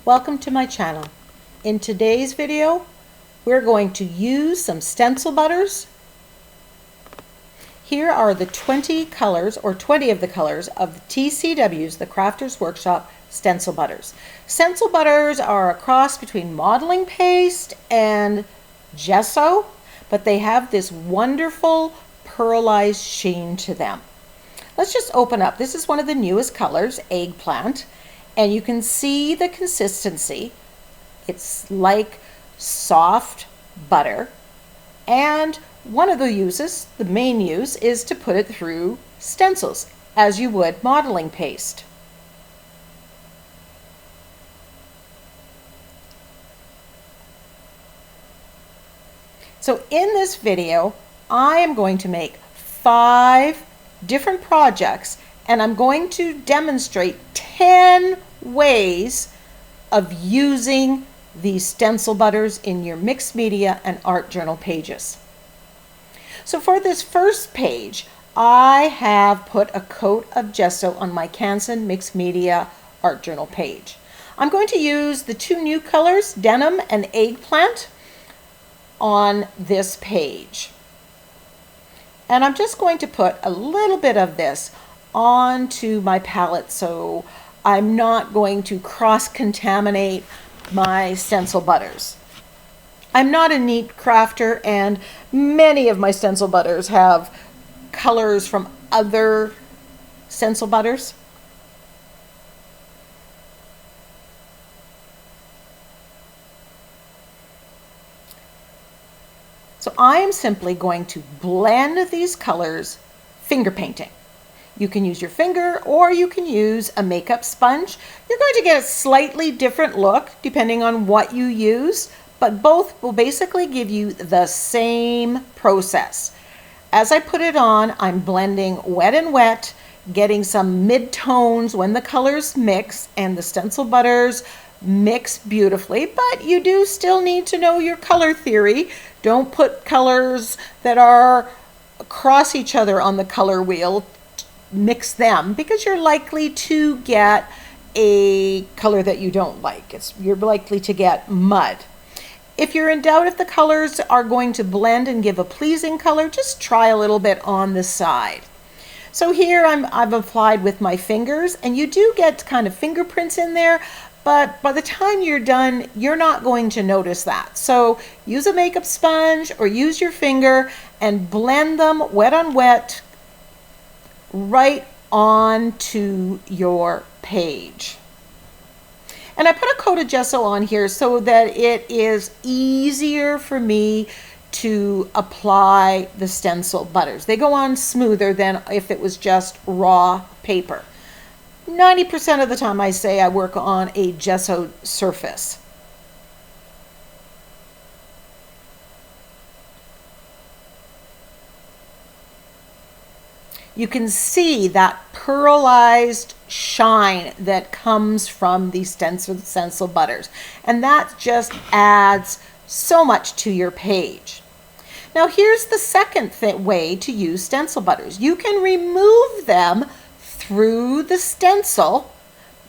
Welcome to my channel. In today's video, we're going to use some stencil butters. Here are the 20 colors, or 20 of the colors, of the TCW's, the Crafters Workshop Stencil Butters. Stencil butters are a cross between modeling paste and gesso, but they have this wonderful pearlized sheen to them. Let's just open up. This is one of the newest colors, Eggplant. And you can see the consistency. It's like soft butter. And one of the uses, the main use, is to put it through stencils, as you would modeling paste. So in this video, I am going to make 5 different projects, and I'm going to demonstrate 10 ways of using these stencil butters in your mixed media and art journal pages. So for this first page, I have put a coat of gesso on my Canson mixed media art journal page. I'm going to use the 2 new colors, Denim and Eggplant, on this page. And I'm just going to put a little bit of this onto my palette so I'm not going to cross-contaminate my stencil butters. I'm not a neat crafter, and many of my stencil butters have colors from other stencil butters. So I am simply going to blend these colors finger painting. You can use your finger or you can use a makeup sponge. You're going to get a slightly different look depending on what you use, but both will basically give you the same process. As I put it on, I'm blending wet and wet, getting some mid-tones when the colors mix, and the stencil butters mix beautifully, but you do still need to know your color theory. Don't put colors that are across each other on the color wheel. Mix them, because you're likely to get a color that you don't like. You're likely to get mud. If you're in doubt if the colors are going to blend and give a pleasing color, just try a little bit on the side. So here I've applied with my fingers, and you do get kind of fingerprints in there, but by the time you're done, you're not going to notice that. So use a makeup sponge or use your finger and blend them wet on wet right onto your page. And I put a coat of gesso on here so that it is easier for me to apply the stencil butters. They go on smoother than if it was just raw paper. 90% of the time I say I work on a gesso surface. You can see that pearlized shine that comes from these stencil butters, and that just adds so much to your page. Now here's the second way to use stencil butters. You can remove them through the stencil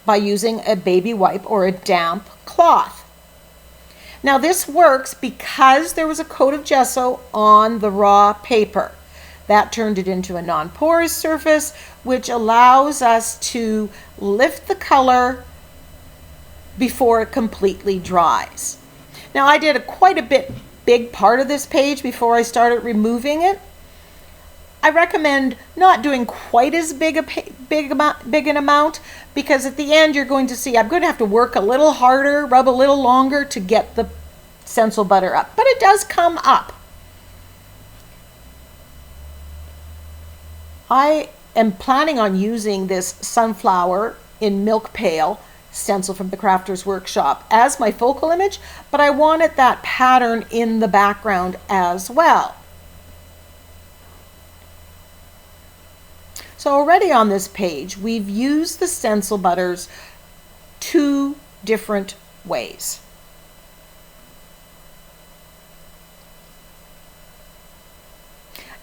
by using a baby wipe or a damp cloth. Now this works because there was a coat of gesso on the raw paper. That turned it into a non-porous surface, which allows us to lift the color before it completely dries. Now I did quite a big part of this page before I started removing it. I recommend not doing quite as big an amount, because at the end you're going to see I'm going to have to work a little harder, rub a little longer to get the stencil butter up, but it does come up. I am planning on using this sunflower in milk pail stencil from the Crafters Workshop as my focal image, but I wanted that pattern in the background as well. So already on this page, we've used the stencil butters 2 different ways.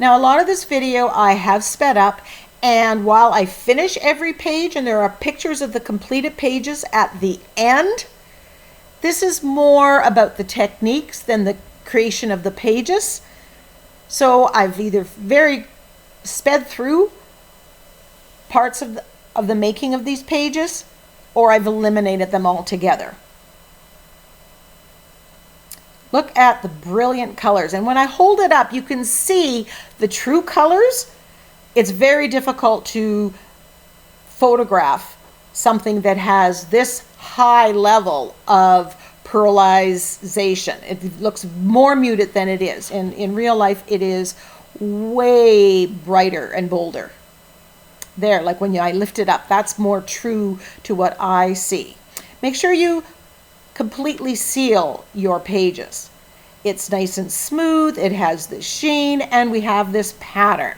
Now a lot of this video I have sped up, and while I finish every page and there are pictures of the completed pages at the end, This is more about the techniques than the creation of the pages. So I've either very sped through parts of the making of these pages, or I've eliminated them altogether. Look at the brilliant colors. And when I hold it up, you can see the true colors. It's very difficult to photograph something that has this high level of pearlization. It looks more muted than it is. In real life, it is way brighter and bolder. There, like when I lift it up, that's more true to what I see. Make sure you completely seal your pages. It's nice and smooth, it has the sheen, and we have this pattern.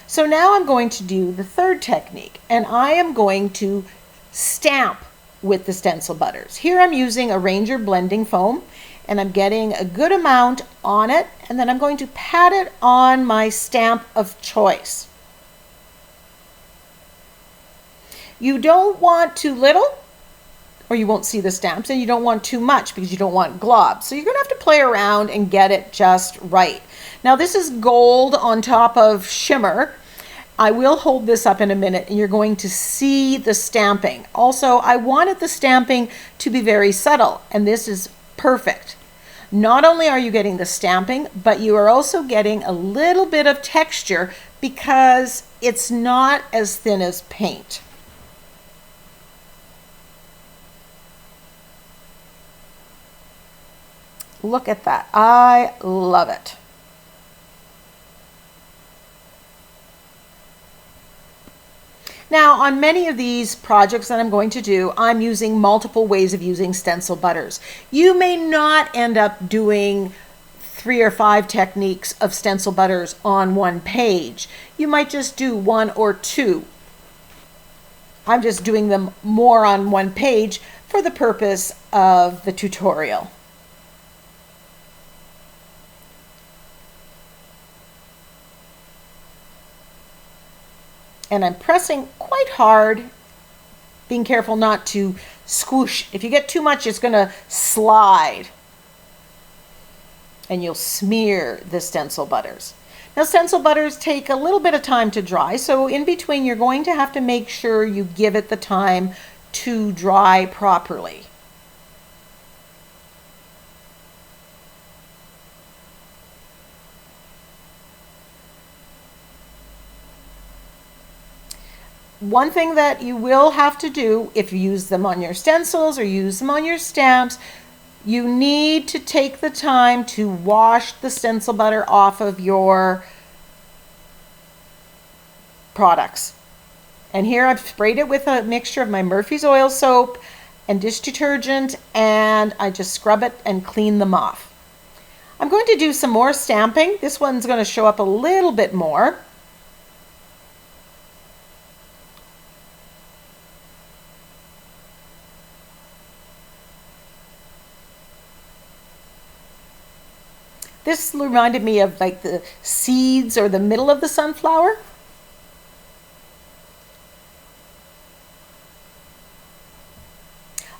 So now I'm going to do the third technique, and I am going to stamp with the stencil butters. Here I'm using a Ranger blending foam, and I'm getting a good amount on it, and then I'm going to pat it on my stamp of choice. You don't want too little, or you won't see the stamps, and you don't want too much because you don't want globs. So you're going to have to play around and get it just right. Now this is gold on top of shimmer. I will hold this up in a minute and you're going to see the stamping. Also, I wanted the stamping to be very subtle, and this is perfect. Not only are you getting the stamping, but you are also getting a little bit of texture because it's not as thin as paint. Look at that. I love it. Now, on many of these projects that I'm going to do, I'm using multiple ways of using stencil butters. You may not end up doing 3 or 5 techniques of stencil butters on one page. You might just do 1 or 2. I'm just doing them more on one page for the purpose of the tutorial. And I'm pressing quite hard, being careful not to squish. If you get too much, it's going to slide and you'll smear the stencil butters. Now, stencil butters take a little bit of time to dry, so in between you're going to have to make sure you give it the time to dry properly. One thing that you will have to do if you use them on your stencils or use them on your stamps, you need to take the time to wash the stencil butter off of your products. And here I've sprayed it with a mixture of my Murphy's oil soap and dish detergent, and I just scrub it and clean them off. I'm going to do some more stamping. This one's going to show up a little bit more. This reminded me of like the seeds or the middle of the sunflower.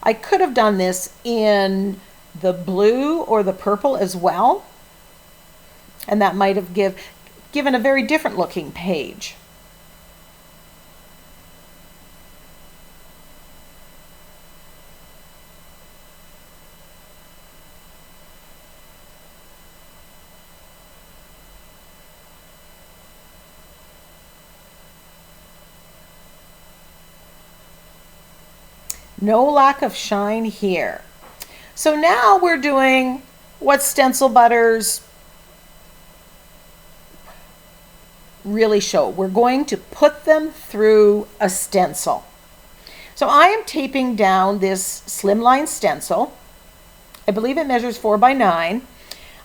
I could have done this in the blue or the purple as well, and that might have given a very different looking page. No lack of shine here. So now we're doing what stencil butters really show. We're going to put them through a stencil. So I am taping down this slimline stencil. I believe it measures 4 by 9,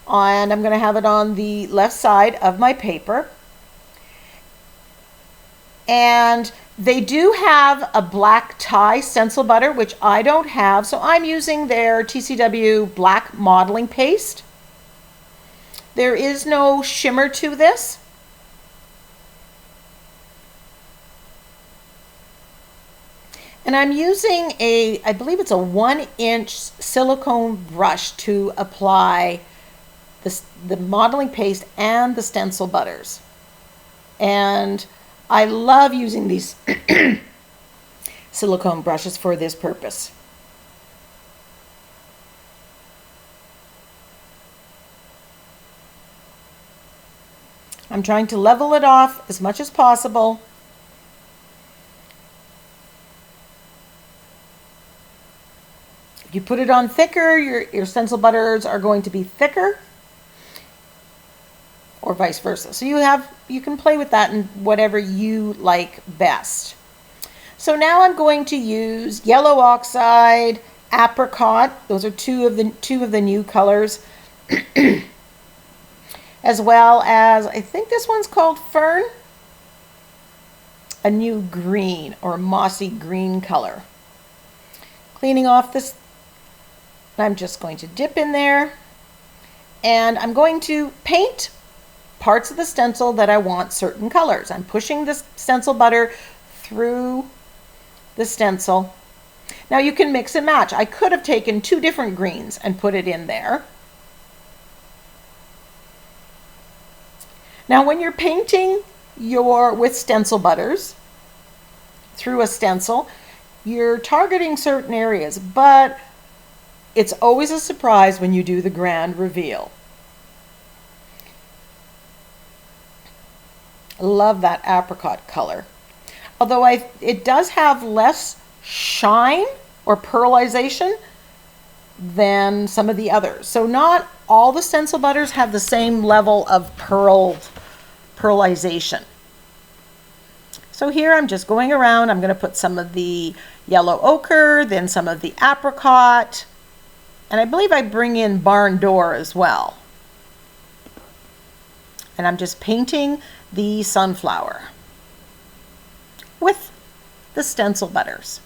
and I'm going to have it on the left side of my paper. And they do have a black tie stencil butter, which I don't have, so I'm using their TCW black modeling paste. There is no shimmer to this. And I'm using I believe it's a 1-inch silicone brush to apply the modeling paste and the stencil butters. And I love using these silicone brushes for this purpose. I'm trying to level it off as much as possible. If you put it on thicker, your stencil butters are going to be thicker, or vice versa. So you can play with that in whatever you like best. So now I'm going to use yellow oxide, apricot. Those are two of the new colors. As well as, I think this one's called Fern, a new green or mossy green color. Cleaning off this, I'm just going to dip in there, and I'm going to paint parts of the stencil that I want certain colors. I'm pushing this stencil butter through the stencil. Now you can mix and match. I could have taken 2 different greens and put it in there. Now when you're painting with stencil butters through a stencil, you're targeting certain areas, but it's always a surprise when you do the grand reveal. I love that apricot color. Although it does have less shine or pearlization than some of the others. So not all the stencil butters have the same level of pearlization. So here I'm just going around. I'm going to put some of the yellow ochre, then some of the apricot, and I believe I bring in barn door as well. And I'm just painting the sunflower with the stencil butters.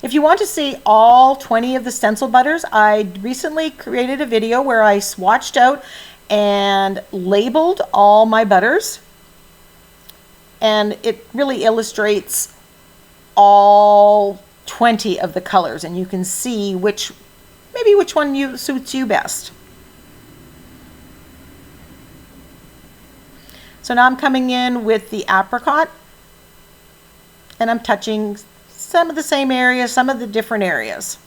If you want to see all 20 of the stencil butters, I recently created a video where I swatched out and labeled all my butters, and it really illustrates all 20 of the colors, and you can see maybe which one suits you best. So now I'm coming in with the apricot, and I'm touching some of the same areas, some of the different areas.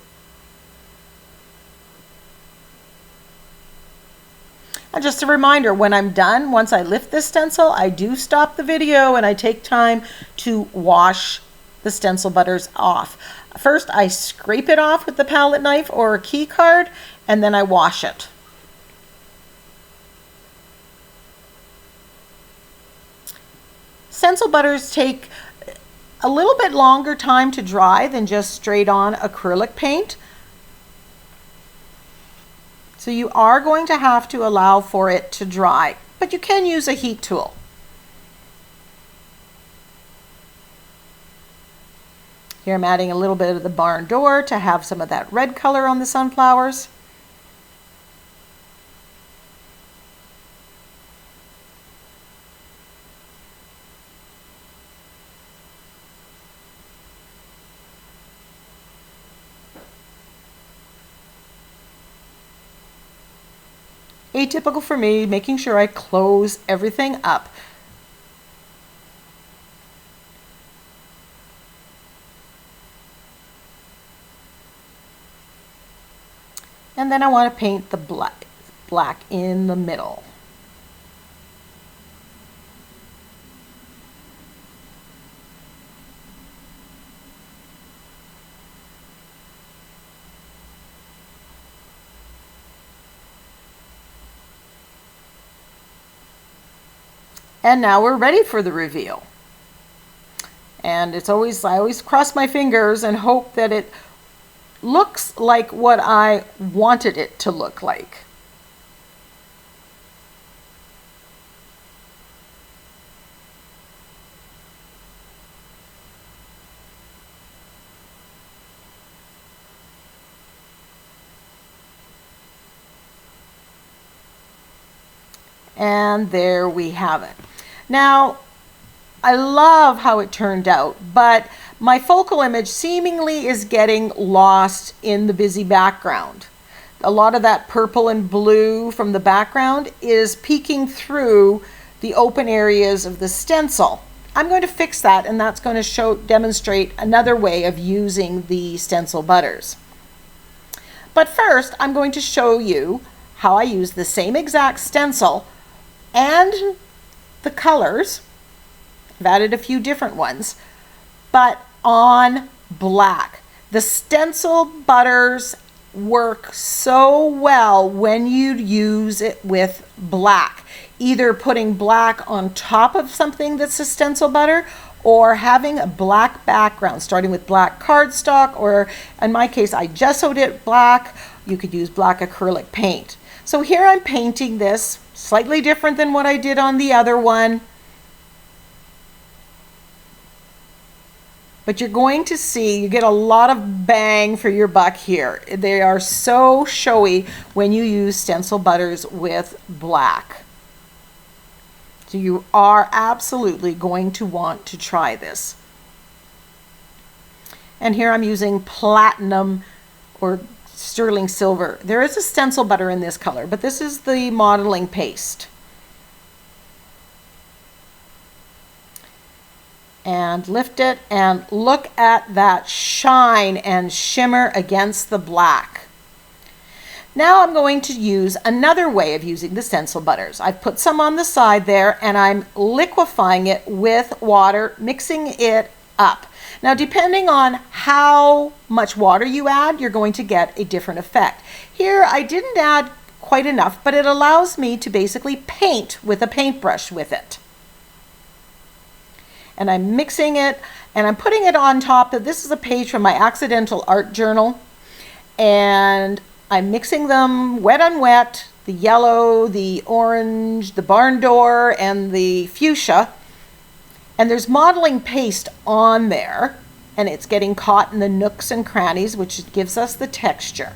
And just a reminder, when I'm done, once I lift this stencil, I do stop the video and I take time to wash the stencil butters off. First, I scrape it off with the palette knife or a key card, and then I wash it. Stencil butters take a little bit longer time to dry than just straight on acrylic paint. So you are going to have to allow for it to dry, but you can use a heat tool. Here I'm adding a little bit of the barn door to have some of that red color on the sunflowers. Atypical for me, making sure I close everything up. And then I want to paint the black in the middle. And now we're ready for the reveal. And I always cross my fingers and hope that it looks like what I wanted it to look like. And there we have it. Now, I love how it turned out, but my focal image seemingly is getting lost in the busy background. A lot of that purple and blue from the background is peeking through the open areas of the stencil. I'm going to fix that, and that's going to demonstrate another way of using the stencil butters. But first, I'm going to show you how I use the same exact stencil and the colors. I've added a few different ones, but on black. The stencil butters work so well when you use it with black. Either putting black on top of something that's a stencil butter, or having a black background, starting with black cardstock, or in my case, I gessoed it black. You could use black acrylic paint. So here I'm painting this, slightly different than what I did on the other one. But you're going to see, you get a lot of bang for your buck here. They are so showy when you use stencil butters with black. So you are absolutely going to want to try this. And here I'm using platinum or sterling silver. There is a stencil butter in this color, but this is the modeling paste. And lift it and look at that shine and shimmer against the black. Now I'm going to use another way of using the stencil butters. I've put some on the side there, and I'm liquefying it with water, mixing it up. Now, depending on how much water you add, you're going to get a different effect. Here I didn't add quite enough, but it allows me to basically paint with a paintbrush with it. And I'm mixing it, and I'm putting it on top of, this is a page from my accidental art journal, and I'm mixing them wet on wet, the yellow, the orange, the barn door, and the fuchsia. And there's modeling paste on there, and it's getting caught in the nooks and crannies, which gives us the texture.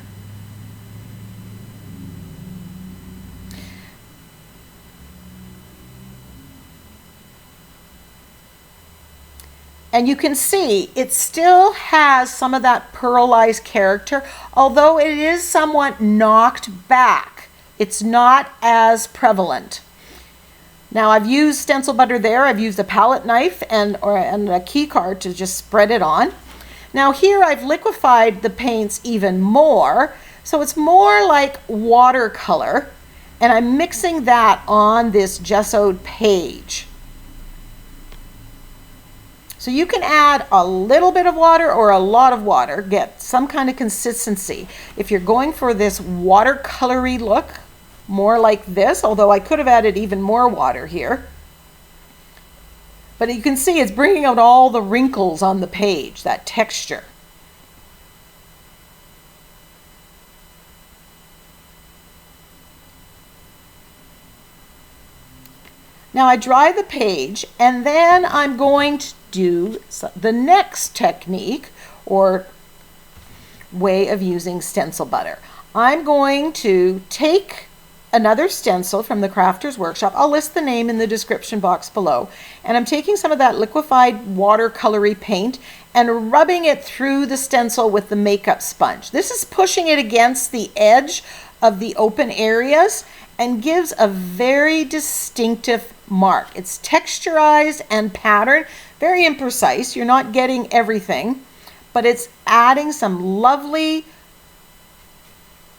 And you can see it still has some of that pearlized character, although it is somewhat knocked back. It's not as prevalent. Now I've used stencil butter there. I've used a palette knife and a key card to just spread it on. Now here I've liquefied the paints even more, so it's more like watercolor, and I'm mixing that on this gessoed page. So you can add a little bit of water or a lot of water, get some kind of consistency. If you're going for this watercolory look, more like this, although I could have added even more water here. But you can see it's bringing out all the wrinkles on the page, that texture. Now I dry the page, and then I'm going to do the next technique or way of using stencil butter. I'm going to take another stencil from the Crafter's Workshop. I'll list the name in the description box below. And I'm taking some of that liquefied watercolory paint and rubbing it through the stencil with the makeup sponge. This is pushing it against the edge of the open areas and gives a very distinctive mark. It's texturized and patterned, very imprecise. You're not getting everything, but it's adding some lovely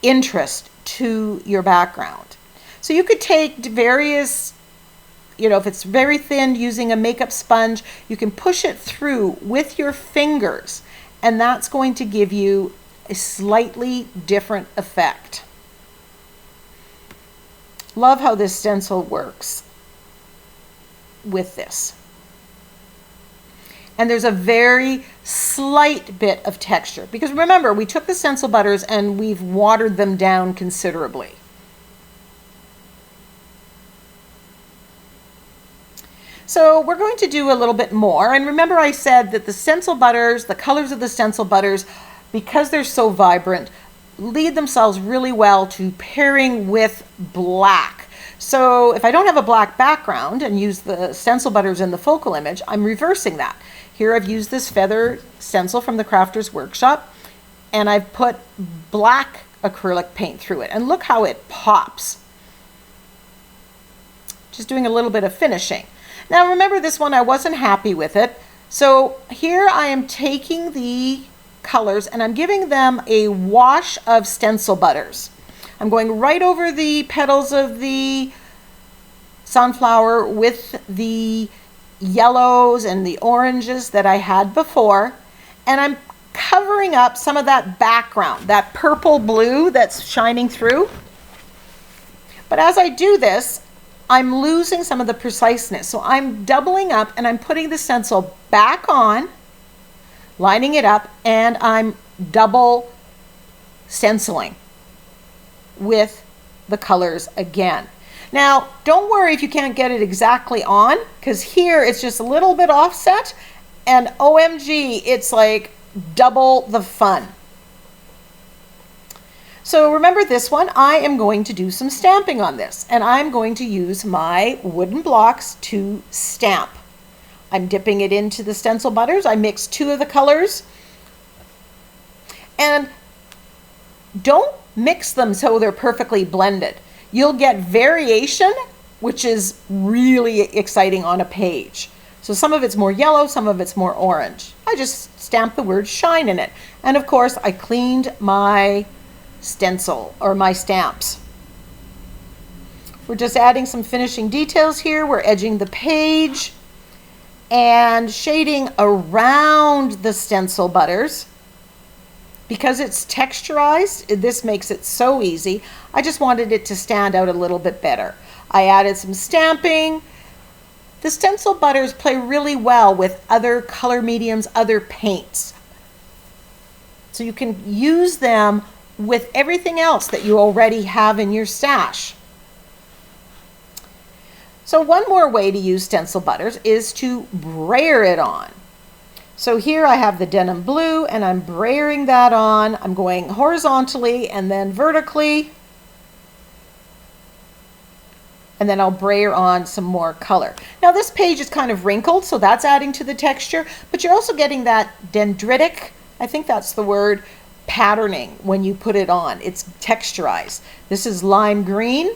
interest to your background. So you could take various, if it's very thin, using a makeup sponge, you can push it through with your fingers, and that's going to give you a slightly different effect. Love how this stencil works with this. And there's a very slight bit of texture, because remember, we took the stencil butters and we've watered them down considerably. So we're going to do a little bit more. And remember, I said that the stencil butters, the colors of the stencil butters, because they're so vibrant, lead themselves really well to pairing with black. So if I don't have a black background and use the stencil butters in the focal image, I'm reversing that. Here I've used this feather stencil from the Crafter's Workshop, and I've put black acrylic paint through it. And look how it pops. Just doing a little bit of finishing. Now remember, this one I wasn't happy with it. So here I am taking the colors and I'm giving them a wash of stencil butters. I'm going right over the petals of the sunflower with the yellows and the oranges that I had before, and I'm covering up some of that background, that purple blue that's shining through. But as I do this, I'm losing some of the preciseness. So I'm doubling up and I'm putting the stencil back on, lining it up, and I'm double stenciling with the colors again. Now, don't worry if you can't get it exactly on, because here it's just a little bit offset, and OMG, it's like double the fun. So remember this one, I am going to do some stamping on this, and I'm going to use my wooden blocks to stamp. I'm dipping it into the stencil butters. I mixed 2 of the colors, and don't mix them so they're perfectly blended. You'll get variation, which is really exciting on a page. So some of it's more yellow, some of it's more orange. I just stamped the word shine in it. And of course, I cleaned my stencil or my stamps. We're just adding some finishing details here. We're edging the page and shading around the stencil butters. Because it's texturized, this makes it so easy. I just wanted it to stand out a little bit better. I added some stamping. The stencil butters play really well with other color mediums, other paints. So you can use them with everything else that you already have in your stash. So one more way to use stencil butters is to brayer it on. So here I have the denim blue and I'm brayering that on. I'm going horizontally and then vertically. And then I'll brayer on some more color. Now this page is kind of wrinkled, so that's adding to the texture, but you're also getting that dendritic, I think that's the word, patterning when you put it on. It's texturized. This is lime green.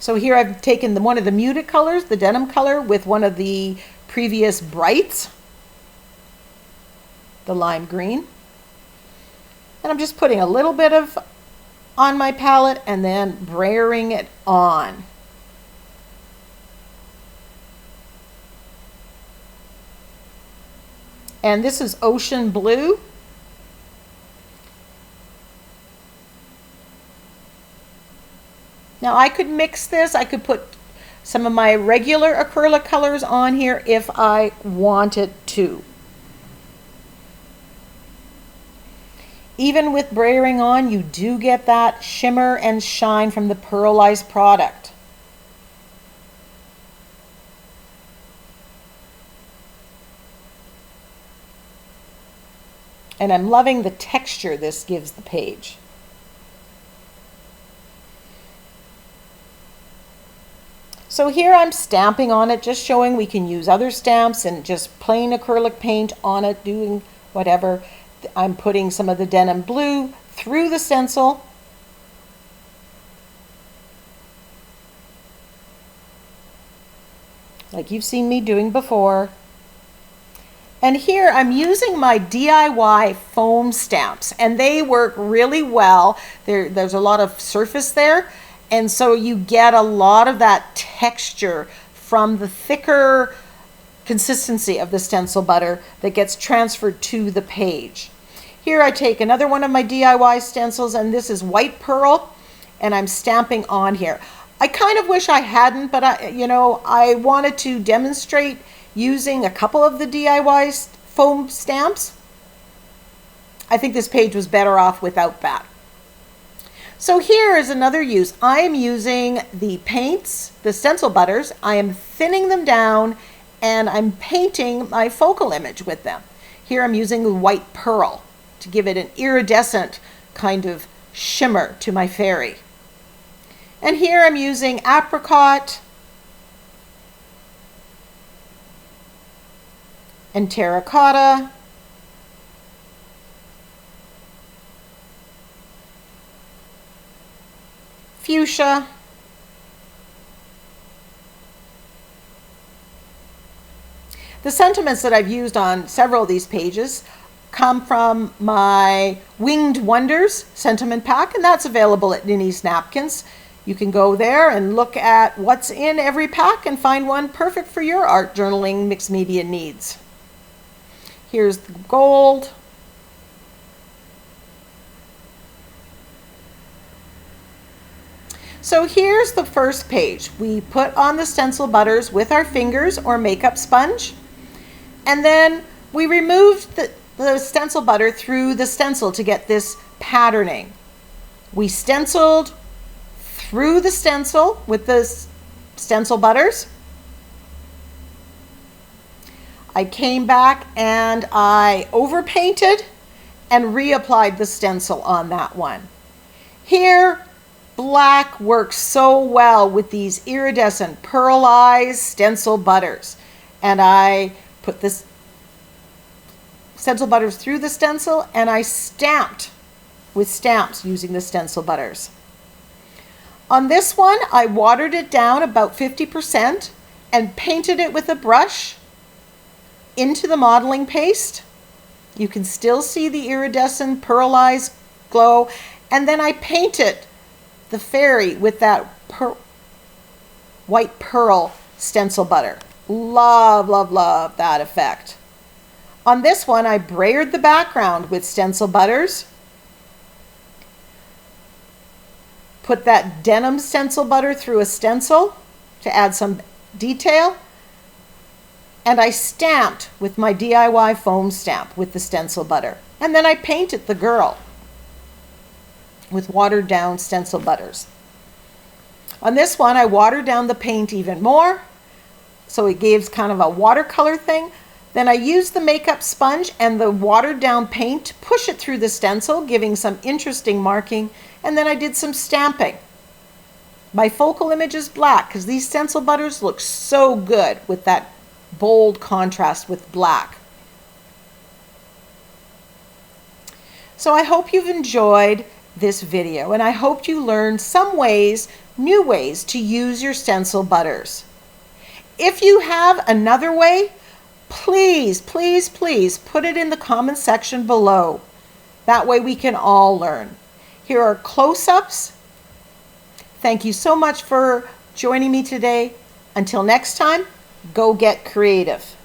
So here I've taken one of the muted colors, the denim color, with one of the previous brights, the lime green. And I'm just putting a little bit of on my palette and then brayering it on. And this is ocean blue. Now I could mix this, I could put some of my regular acrylic colors on here if I wanted to. Even with brayering on, you do get that shimmer and shine from the pearlized product. And I'm loving the texture this gives the page. So here I'm stamping on it, just showing we can use other stamps and just plain acrylic paint on it, doing whatever. I'm putting some of the denim blue through the stencil. Like you've seen me doing before. And here I'm using my DIY foam stamps, and they work really well. There's a lot of surface there, and so you get a lot of that texture from the thicker consistency of the stencil butter that gets transferred to the page. Here I take another one of my DIY stencils, and this is white pearl, and I'm stamping on here. I kind of wish I hadn't, but I wanted to demonstrate using a couple of the DIY foam stamps. I think this page was better off without that. So here is another use. I am using the paints, the stencil butters. I am thinning them down and I'm painting my focal image with them. Here I'm using white pearl to give it an iridescent kind of shimmer to my fairy. And here I'm using apricot and terracotta. Fuchsia. The sentiments that I've used on several of these pages come from my Winged Wonders sentiment pack, and that's available at NinnysNapkins. You can go there and look at what's in every pack and find one perfect for your art journaling mixed media needs. Here's the gold. So here's the first page. We put on the stencil butters with our fingers or makeup sponge, and then we removed the stencil butter through the stencil to get this patterning. We stenciled through the stencil with the stencil butters. I came back and I overpainted and reapplied the stencil on that one. Here, black works so well with these iridescent pearlized stencil butters. And I put this stencil butters through the stencil and I stamped with stamps using the stencil butters. On this one, I watered it down about 50% and painted it with a brush into the modeling paste. You can still see the iridescent pearlized glow. And then I painted the fairy with that white pearl stencil butter. Love, love, love that effect. On this one, I brayered the background with stencil butters. Put that denim stencil butter through a stencil to add some detail. And I stamped with my DIY foam stamp with the stencil butter. And then I painted the girl with watered down stencil butters. On this one, I watered down the paint even more, so it gives kind of a watercolor thing. Then I used the makeup sponge and the watered down paint to push it through the stencil, giving some interesting marking. And then I did some stamping. My focal image is black because these stencil butters look so good with that bold contrast with black. So I hope you've enjoyed this video, and I hope you learned some ways, new ways to use your stencil butters. If you have another way, please, please, please put it in the comment section below. That way we can all learn. Here are close-ups. Thank you so much for joining me today. Until next time, go get creative.